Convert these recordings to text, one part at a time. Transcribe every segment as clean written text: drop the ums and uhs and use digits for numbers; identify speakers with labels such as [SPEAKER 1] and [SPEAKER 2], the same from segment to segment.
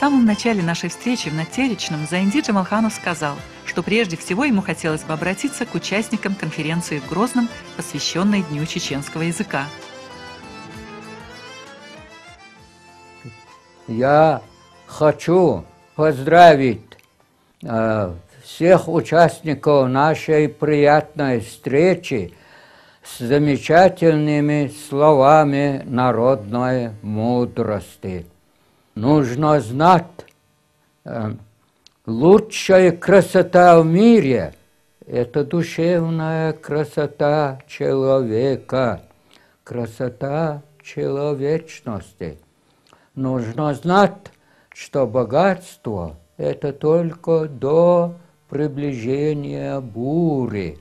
[SPEAKER 1] самом начале нашей встречи в Натеричном Заинди Джамалханов сказал, что прежде всего ему хотелось бы обратиться к участникам конференции в Грозном, посвященной Дню чеченского языка.
[SPEAKER 2] Я хочу поздравить всех участников нашей приятной встречи с замечательными словами народной мудрости. Нужно знать, лучшая красота в мире – это душевная красота человека, красота человечности. Нужно знать, что богатство – это только до приближения бури,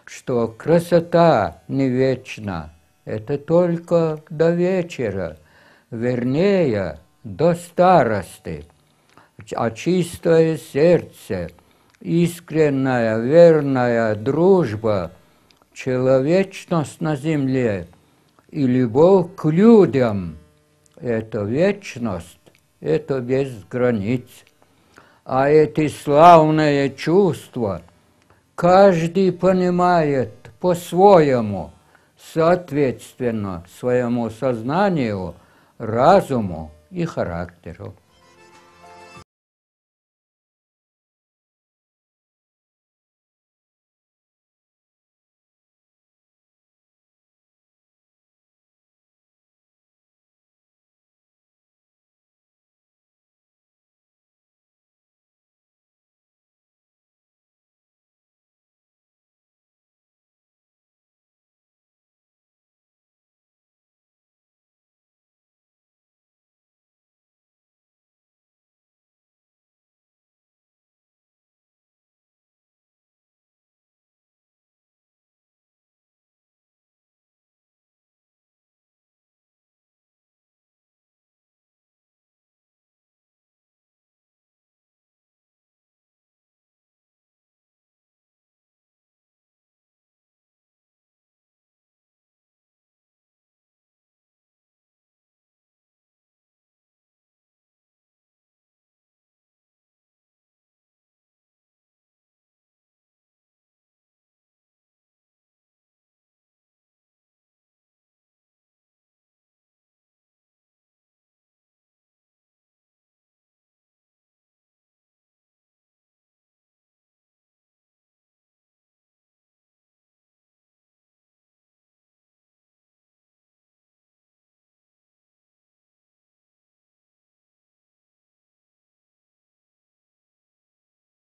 [SPEAKER 2] что красота не вечна, это только до вечера, вернее, до старости. А чистое сердце, искренняя, верная дружба, человечность на земле и любовь к людям – это вечность, это без границ. А эти славные чувства каждый понимает по-своему, соответственно своему сознанию, разуму и характеру.